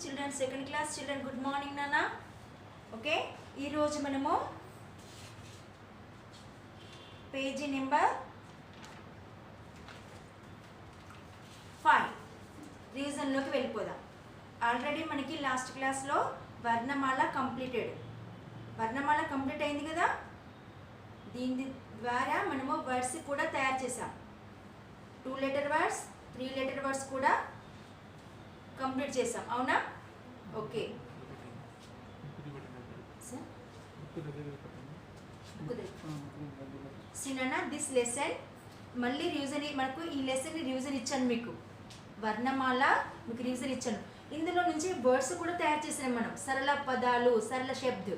children, second class children, good morning nana. Okay, ee roju manamu page number 5 revision loki velipodam. Already manaki last class lo varnamala completed అయింది కదా. దీని ద్వారా మనము words కూడా తయారు చేసాం. 2 letter వర్డ్స్ 3 letter వర్డ్స్ కూడా complete చేసాం, అవునా? ఓకే సినానా దిస్ లెసన్ మళ్ళీ రివిజన్, మనకు ఈ లెసన్ రివిజన్ ఇచ్చాను మీకు, వర్ణమాల మీకు రివిజన్ ఇచ్చాను. ఇందులో నుంచి వర్డ్స్ కూడా తయారు చేసినాం మనం, సరళ పదాలు, సరళ శబ్ద్,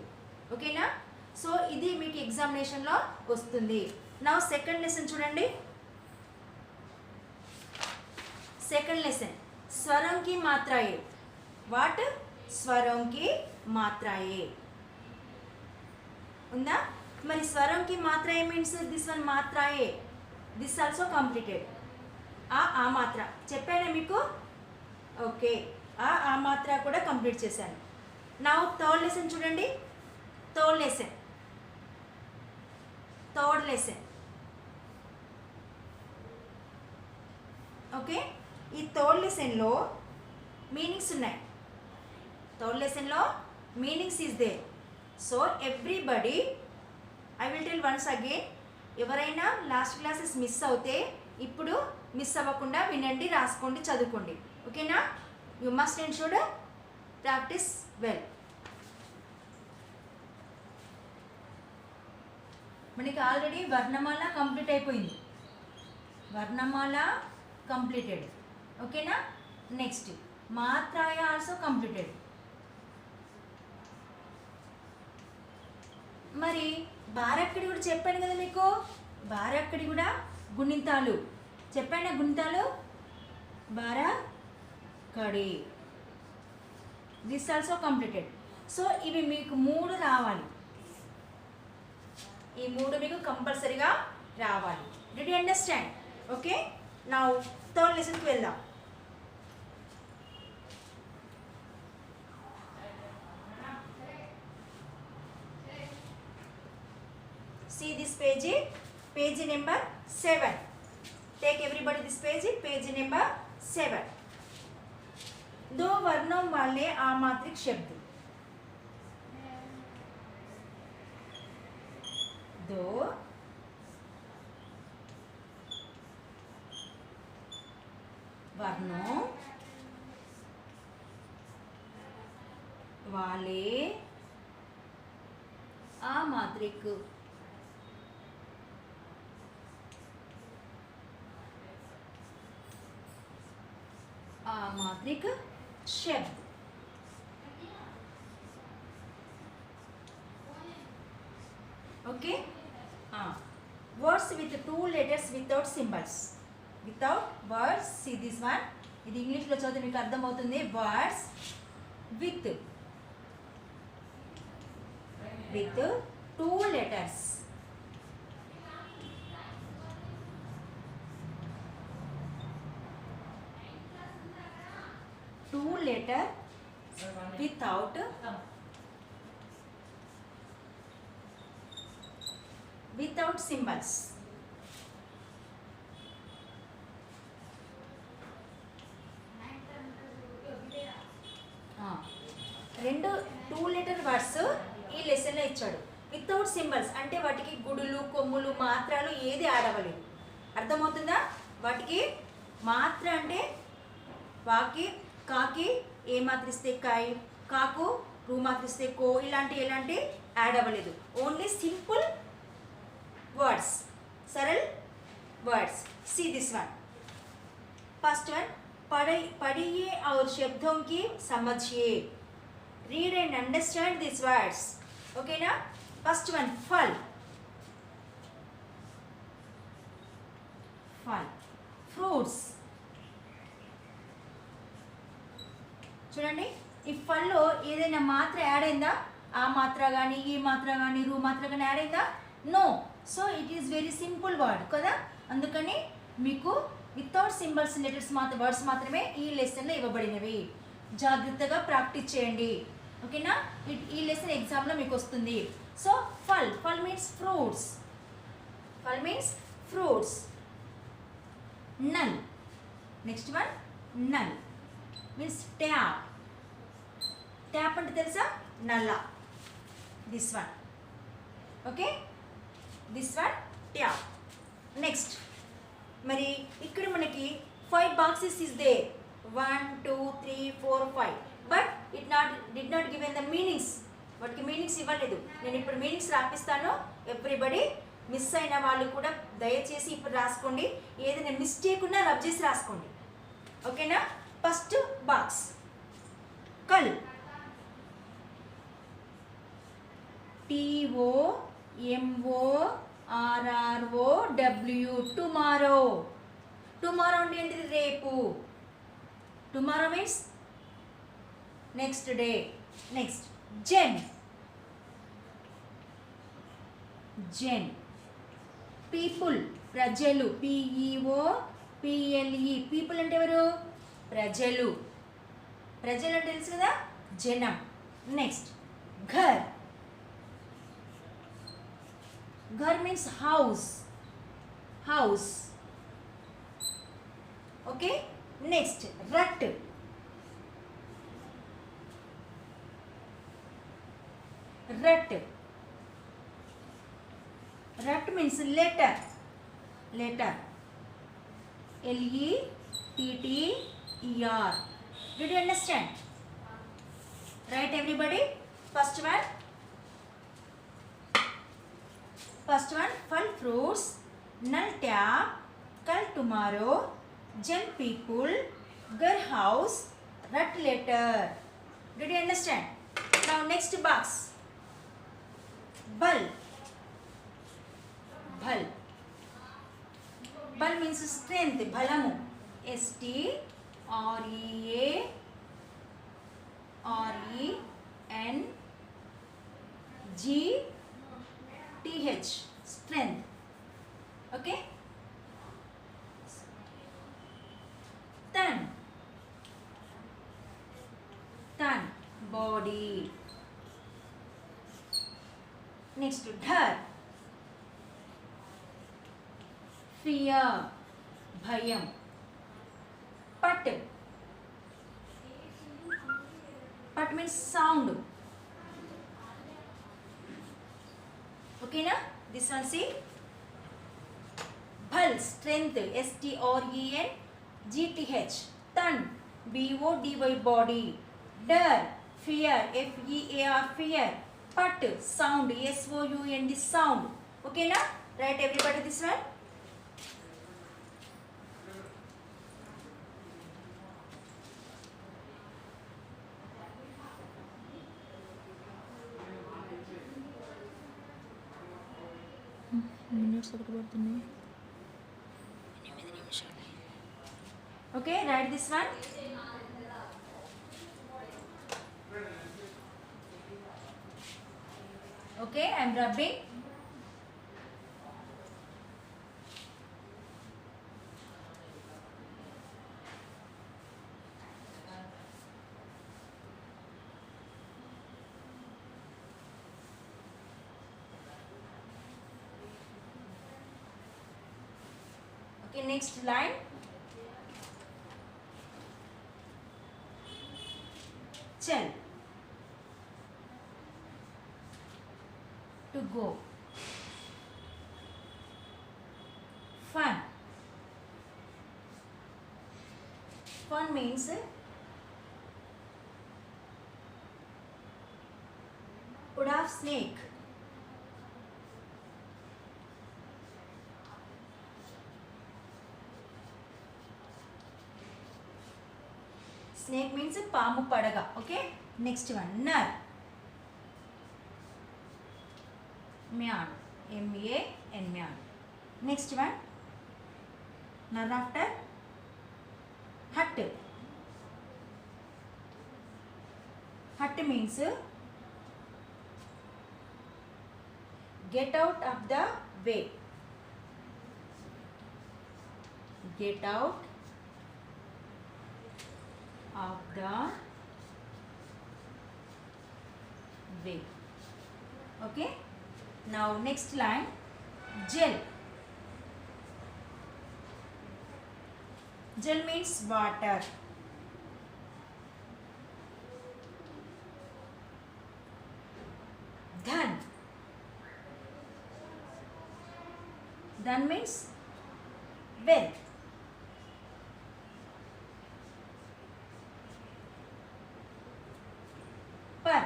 ఓకేనా? సో ఇది మీకు ఎగ్జామినేషన్లో వస్తుంది. నా సెకండ్ లెసన్ చూడండి. సెకండ్ లెసన్ స్వరం की मात्राएं. वाट స్వరం की मात्राएं ఉందా? మరి స్వరం की मात्राएं మీన్స్ దిస్ వన్ మాత్రాయే, దిస్ ఆల్సో కంప్లీటెడ్. ఆ మాత్ర చెప్పానా మీకు? ఓకే, ఆ మాత్ర కూడా కంప్లీట్ చేశాను. నా థర్డ్ లెసన్ చూడండి. Third lesson okay. ఈ థర్డ్ లెసన్లో మీనింగ్స్ ఉన్నాయి. థర్డ్ లెసన్లో meanings is there. So everybody, I will tell once again, ఎవరైనా లాస్ట్ క్లాసెస్ మిస్ అవుతే ఇప్పుడు మిస్ అవ్వకుండా వినండి, రాసుకోండి, చదువుకోండి, ఓకేనా? You must and should practise well. మనకి ఆల్రెడీ వర్ణమాల కంప్లీట్ అయిపోయింది, వర్ణమాల కంప్లీటెడ్, ఓకేనా? నెక్స్ట్ మాత్రాయ ఆల్సో కంప్లీటెడ్. మరి బారక్కడి కూడా చెప్పాను కదా మీకు, బారక్కడి కూడా గుణింతాలు చెప్పాను, గుణింతాలు బారక్కడి, దిస్ ఆల్సో కంప్లీటెడ్. సో ఇవి మీకు 3 రావాలి, ఈ 3 మీకు కంపల్సరీగా రావాలి. Did you understand? Okay, now third లెసన్కి వెళ్దాం. See this page number 7. Take everybody this page number 7. दो वर्णों वाले आमात्रिक शब्द. दो वर्णों वाले आमात्रिक शब्द. Okay, words with 2 letters without symbols. Without words, see this one, ఇది ఇంగ్లీష్ లో చదివితే మీకు అర్థమవుతుంది. Words with 2 letters. Two letter without symbols. రెండు 2 letter వర్డ్స్ ఈ లెసన్లో ఇచ్చాడు. వితౌట్ సింబల్స్ అంటే వాటికి గుడులు, కొమ్ములు, మాత్రలు ఏది ఆడవలేదు. అర్థమవుతుందా? వాటికి మాత్ర అంటే వాకి, కాకి ఏ మాత్రిస్తే కాయ్, కాకు రూ మాత్రిస్తే కో, ఇలాంటి ఎలాంటి యాడ్ అవ్వలేదు. Only simple words, Saral words. See this one, first one, पढ़िए और शब्दों की समझिए. Read and understand this words. Okay ना? फर्स्ट वन, फल. फ्रूट्स. చూడండి, ఈ ఫల్లో ఏదైనా మాత్ర యాడ్ అయిందా? ఆ మాత్ర కానీ, ఈ మాత్ర కానీ, రూ మాత్ర కానీ యాడ్ అయిందా? No. So it is very simple word కదా. అందుకని మీకు వితౌట్ సింబల్స్ లెటర్స్ వర్డ్స్ మాత్రమే ఈ లెసన్లో ఇవ్వబడినవి. జాగ్రత్తగా ప్రాక్టీస్ చేయండి. ఓకేనా? ఈ లెసన్ ఎగ్జామ్లో మీకు వస్తుంది. సో ఫల్ మీన్స్ ఫ్రూట్స్. ఫల్ మీన్స్ ఫ్రూట్స్. నల్, నెక్స్ట్ వన్ నల్ మీన్స్ ట్యాప్. ట్యాప్ అంటే తెలుసా? నల్ల. This one. Okay, this one tap. Next మరి ఇక్కడ మనకి 5 boxes is they. 1 2 3 4 5. But did not given the meanings. వాటికి మీనింగ్స్ ఇవ్వలేదు. నేను ఇప్పుడు మీనింగ్స్ రాపిస్తాను. ఎవ్రీబడి మిస్ అయిన వాళ్ళు కూడా దయచేసి ఇప్పుడు రాసుకోండి. ఏదైనా మిస్టేక్ ఉన్నా రబ్ చేసి రాసుకోండి. ఓకేనా? ఫస్ట్ బాక్స్ కల్. TOMORROW. టుమారో. టుమారో అంటే ఏంటిది? రేపు. Tomorrow means next day. Next జెన్. జెన్ పీపుల్, ప్రజలు. PEOPLE. పీపుల్ అంటే ఎవరు? ప్రజలు. ప్రజలు అంటే తెలుసు కదా? జనం. నెక్స్ట్ ఘర్. घर means house. House. Okay. Next rat. Rat. Rat means letter. Letter. LETTER. Did you understand? Right, everybody? First one. First one, fal fruits, null tap, kal tomorrow, gen people, gar house, rat letter. Did you understand? Now next box. Bal. Bal. Bal means strength. Balamu. STRENGTH. Strength. Okay. Tan. Tan. Body. Next dhar. Fear. Bhayam. Pat. Pat means sound. Okay na? This one see. Bhal, strength. STRENGTH. Tan, BODY, body. Dar, fear. FEAR, fear. Pat, sound. SOUND, sound. Okay na? Write everybody this one. Okay, write this one. Okay, I am rubbing. Okay, next line. Chal. To go. Fun. Fun means would have snake. Snake means పాము పడగ. Okay. Next one. Nar. Myan. MAN. Myan. Next one. Nar after. Hut. Hut means get out of the way. Get out of the way. Okay. Now next line, gel. Gel means water. Dhan. Dhan means well. Par.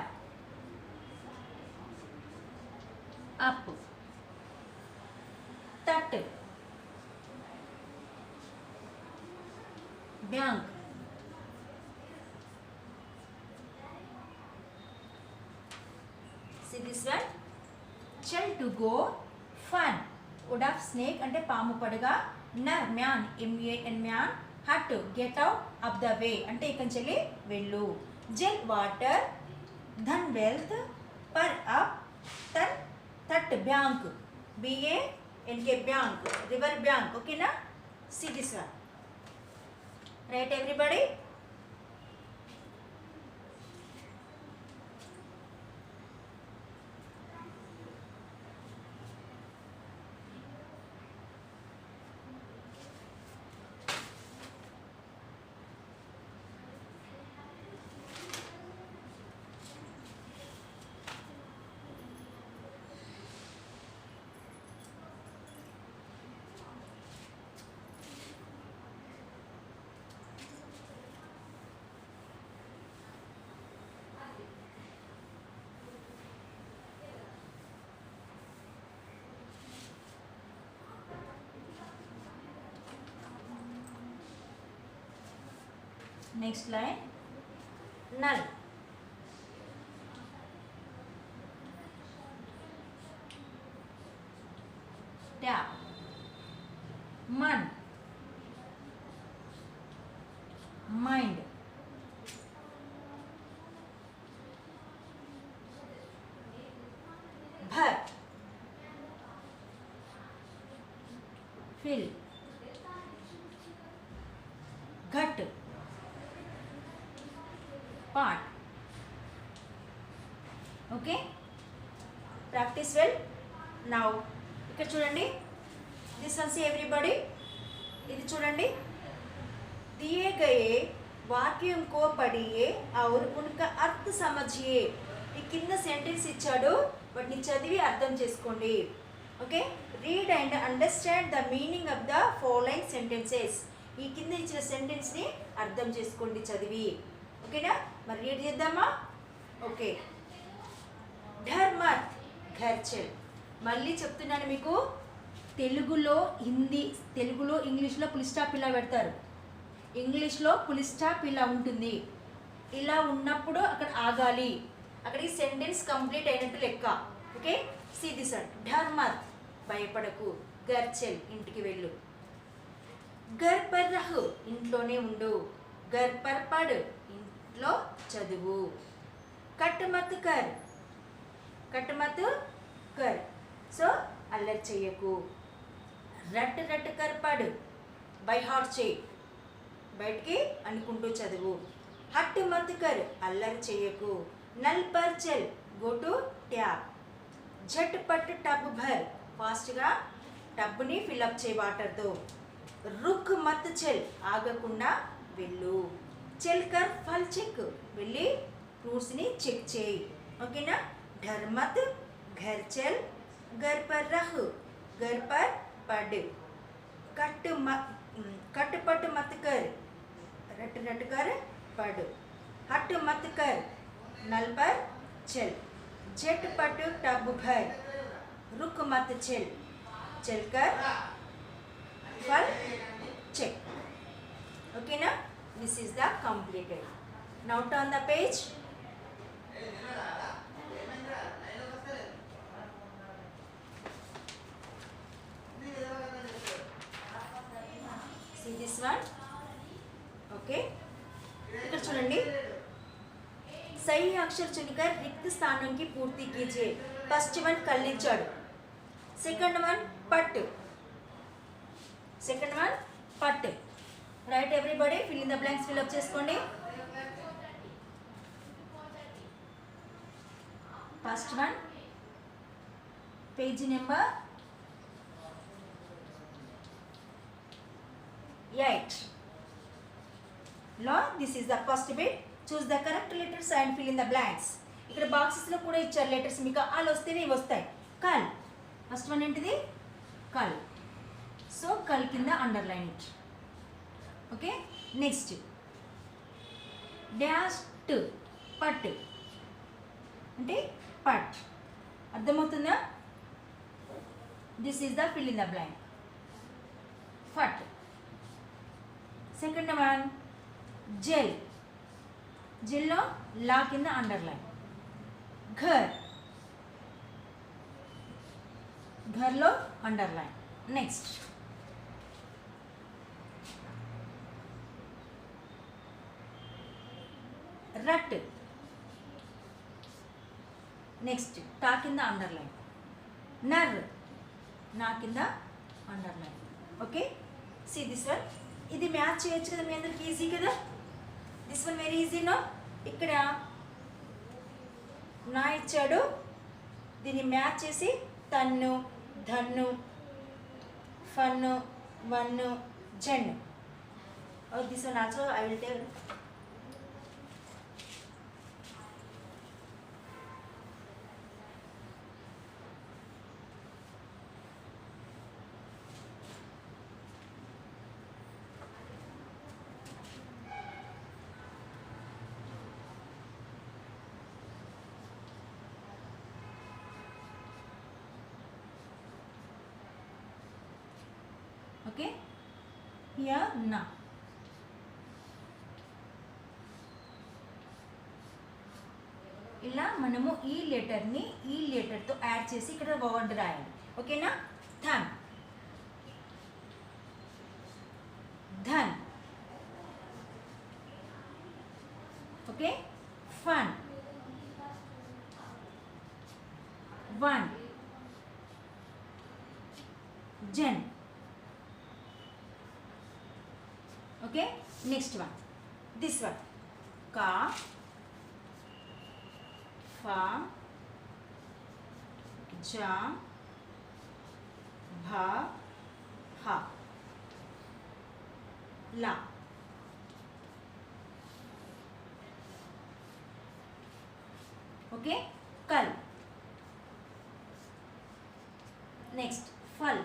Up. Tat. Byank. See this one? Chal to go, fun. Wood of snake ante paamu padaga. Nar man, man man. Hat to get out of the way ante ikancheli vellu. Gel water. Dhan wealth. Par up. Tan tat byank. B-A-N-K byank. River byank. Okay na? See this one. Right everybody? Next line, null. Tap. Man. Mind. Bhar. Fill. Ghat. Part. Okay, practice well. Now ఇక్కడ చూడండి, this one see everybody, ఇది చూడండి, दिए गए वाक्यों को पढ़िए और उनका अर्थ समझिए. ఈ కింద సెంటెన్స్ ఇచ్చాడు, వాటిని చదివి అర్థం చేసుకోండి. Okay, read and understand the meaning of the following sentences. ఈ కింద ఇచ్చిన సెంటెన్స్ని అర్థం చేసుకోండి చదివి. ఓకేనా, మరి రీడ్ చేద్దామా? ఓకే, ఘర్ మత్ ఘర్ చల్. మళ్ళీ చెప్తున్నాను మీకు, తెలుగులో హిందీ, తెలుగులో ఇంగ్లీష్లో పులి స్టాప్ ఇలా పెడతారు, ఇంగ్లీష్లో పులి స్టాప్ ఇలా ఉంటుంది. ఇలా ఉన్నప్పుడు అక్కడ ఆగాలి, అక్కడికి సెంటెన్స్ కంప్లీట్ అయినట్టు లెక్క. ఓకే, సీ దిస్ వన్, ఘర్ మత్ భయపడకు, ఘర్ చల్ ఇంటికి వెళ్ళు, ఘర్ పర్ రహ్ ఇంట్లోనే ఉండు, ఘర్ పర్ పడ్ ఇంట్లో చదువు, కట్ మత్ కర్ కట్ మత్ కర్ సో అల్లరి చెయ్యకు, రట్ రట్ కర్ పడ్ బై హార్ట్ చేయి, బయటికి అనుకుంటూ చదువు, హట్ మత్ కర్ అల్లరి చెయ్యకు, నల్ పర్ చల్ గో టు ట్యాప్, झट पट टब भर फास्टగా టబ్ని ఫిల్అప్ చేయి వాటర్తో, రుక్ మత్ చల్ ఆగకుండా వెళ్ళు, చల్ కర్ ఫల్ చెక్ వెళ్ళి ఫ్రూట్స్ని చెక్ చేయి. ఓకేనా, ఢర్ మత్ ఘర్ చల్, घर पर रह घर पर पढ़, कट पट मत कर रट रट कर पढ़, हट मत कर नल पर चल, झट पट टब भर रुक मत चल, चल कर फल check. Okay na, this is the completed. Now turn the page. See this one. Okay, ఇక్కడ చూడండి, सही अक्षर चुनकर रिक्त स्थानों की पूर्ति कीजिए. फर्स्ट वन कल्लिंचाడు, सेकंड वन पट, सेकंड वन पट. Right everybody, fill in the blanks fill up చేసుకోండి. First one, page number 8. Now this is the first bit. Choose the correct letters and fill in the blanks. ఇక్కడ బాక్సెస్లో కూడా ఇచ్చారు letters. మీకు ఆలు వస్తేనే ఇవి వస్తాయి. కల్, ఫస్ట్ వన్ ఏంటిది? కల్. సో కల్ కింద underline it. Okay, next dash two, పట్ అంటే పట్. అర్థమవుతుందా? This is the fill in the blank. ఫట్. సెకండ్ వన్ జెల్. జెల్లో లా కింద అండర్లైన్. ఘర్, ఘర్లో అండర్లైన్. నెక్స్ట్ రట్. నెక్స్ట్ టా కింద అండర్లైన్. నర్, నా కింద underline. Okay, see this one. ఇది మ్యాచ్ చేయొచ్చు కదా, మీ అందరికి ఈజీ కదా. This one very easy. No, ఇక్కడ నా ఇచ్చాడు, దీన్ని మ్యాచ్ చేసి తన్ను, ధన్ను, ఫన్ను, వన్ను, Jannu. This one also I will tell. Okay, here నా. ఇలా మనము ఈ లెటర్ని ఈ లెటర్తో యాడ్ చేసి ఇక్కడ వర్డ్ రాయాలి. ఓకేనా? Than, Dhan. Okay, fun, one, Jan. Okay, next one, this one, ka, fa, ja, bha, ha, la. Okay, kal. Next, fal.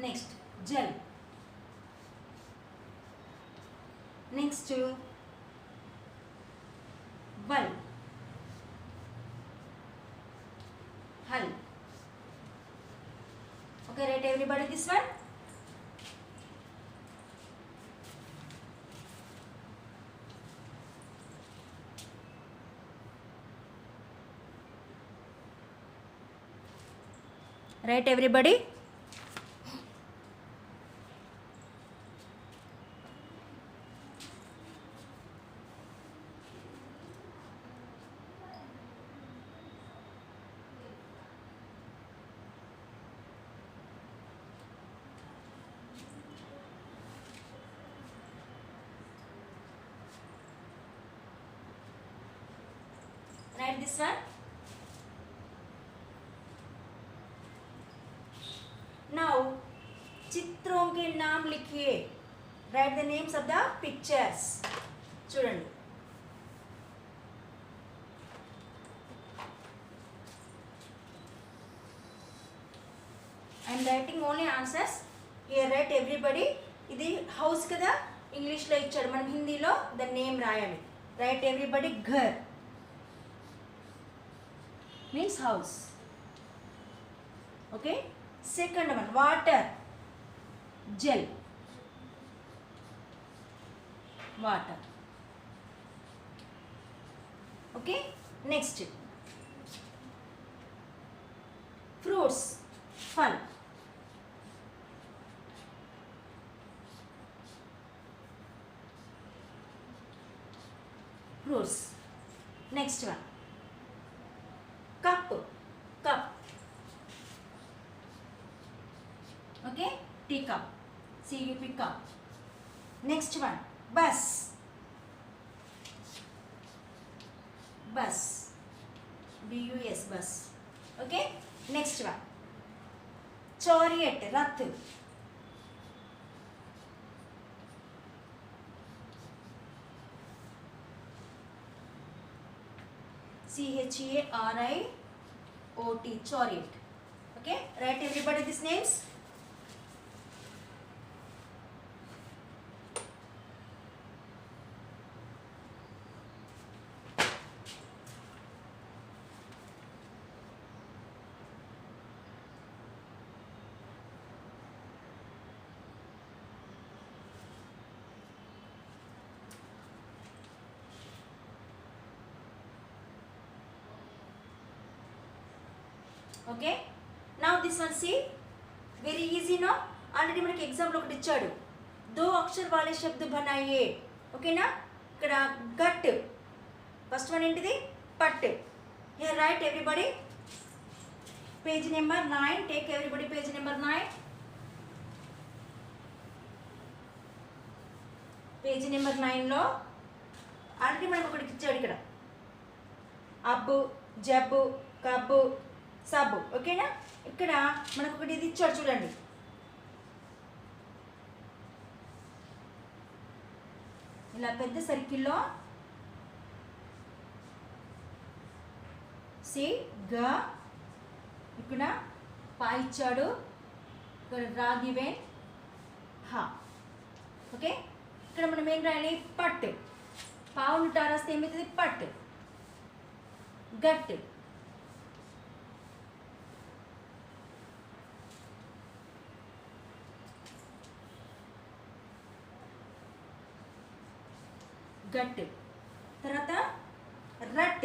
Next, gel. Next to bul, hull. Okay, write everybody this one. Write everybody. Write this one. Now, चित्रों के नाम लिखिए. Write the names of the pictures. చూడండి. I am writing only answers. Here write everybody. ఇది house కదా, ఇంగ్లీష్లో ఇచ్చాడు, మనం హిందీలో ద నేమ్ రాయాలి. Write everybody. Ghar means house. Okay, second one, water, gel, water. Okay, next, fruits, fal, fruits. Next one, cup, cup. Okay, teacup, cup, cup. Next one, bus, bus, bus, bus. Okay, next one, chariot, rath, chariot, chariot. Okay, write everybody these names. Okay, now this one see, very easy no, already మనకి example ఒకటి ఇచ్చాడు, దో అక్షర్ వాలే శబ్ద బనాయే. ఓకేనా, ఇక్కడ gut, first one ఏంటిది, పట్. Here write everybody page number 9, take everybody page number 9, page number 9లో ఆల్రెడీ మనకు ఒకటి ఇచ్చాడు ఇక్కడ, అబ్బు, జబ్బు, కబ్బు, సబ్బు. ఓకేనా, ఇక్కడ మనకు ఒకటి ఇది ఇచ్చాడు చూడండి, ఇలా పెద్ద సర్కిల్లో సి గ, ఇక్కడ పా ఇచ్చాడు, ఇక్కడ రాగివెన్ హ. ఓకే, ఇక్కడ మనం ఏం రాయాలి, పట్, పావును టారాస్తే ఏమవుతుంది, పట్. గట్, గట్. తర్వాత రట్,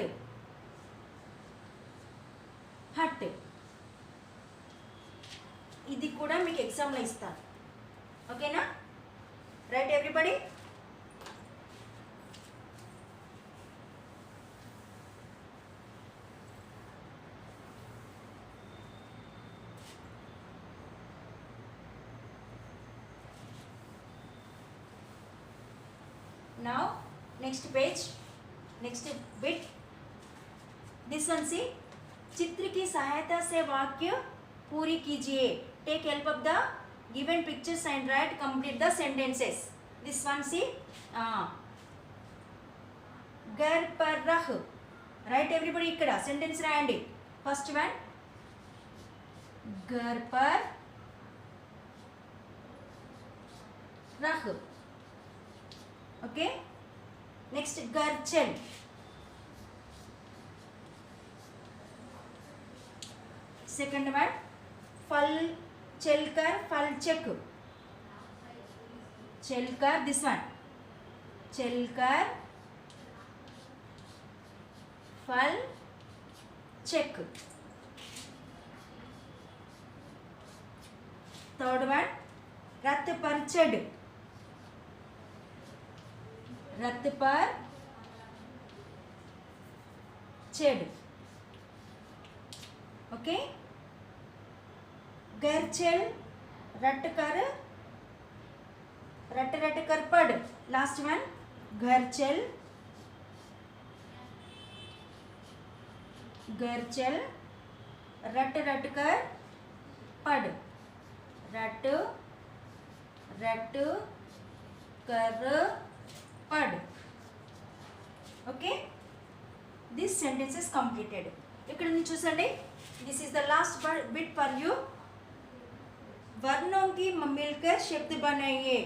హట్. ఇది కూడా మీకు ఎగ్జామ్లో ఇస్తాను. ఓకేనా, right everybody. Now next page, next bit, this one see, चित्र की सहायता से वाक्य पूरी कीजिए, take help of the given pictures and write complete the sentences. This one see, घर पर रह, write everybody ikkada sentence రాయండి. first one, घर पर रह. Okay, next घर चल, second one, फल चल कर फल चक, चल कर, this one, चल कर फल चक. third one, रथ पर चढ़, रथ पर चढ़. ओके, घर चल, रट कर पढ़. लास्ट वन, घर चल रट कर पढ़, रट कर पढ़. Okay, this sentence is completed. ఇక్కడ నుంచి చూసండి, this is the last bit for you. वर्णों की मिलकर शब्द बनाइए,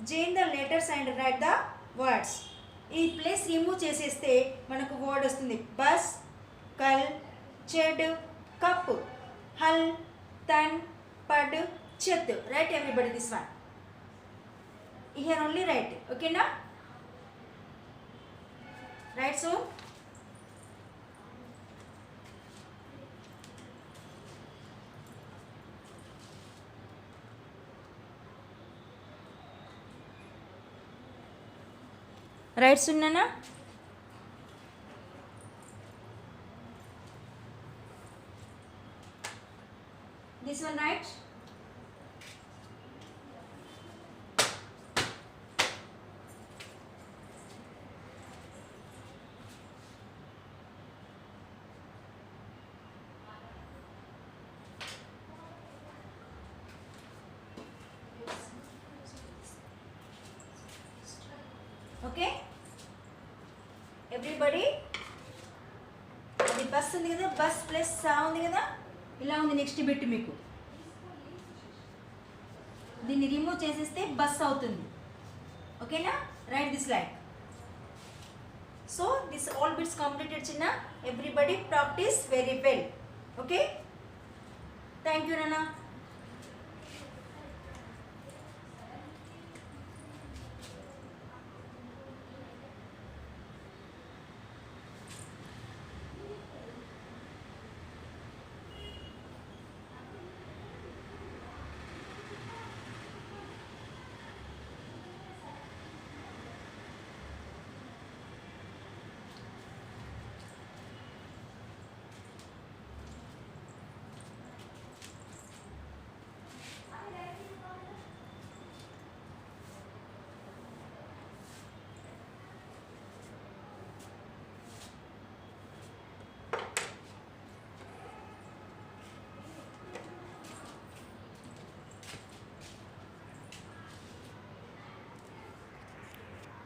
join the letters and write the words. ఈ ప్లేస్ రిమూవ్ చేసేస్తే మనకు వర్డ్ వస్తుంది, బస్, కల్, చెడ్, కప్, హల్, తన్, పడ్, చెత్. Right everybody this one, here only write. Okay na, right? So right sunnana, this one right. Okay everybody. అది బస్ ఉంది కదా, బస్ ప్లస్ సా ఉంది కదా, ఇలా ఉంది నెక్స్ట్ బిట్ మీకు. దీన్ని రిమూవ్ చేసేస్తే బస్ అవుతుంది. ఓకేనా, right this like. So this all bits completed చిన్న. Everybody practise very well. Okay, thank you నాన్న.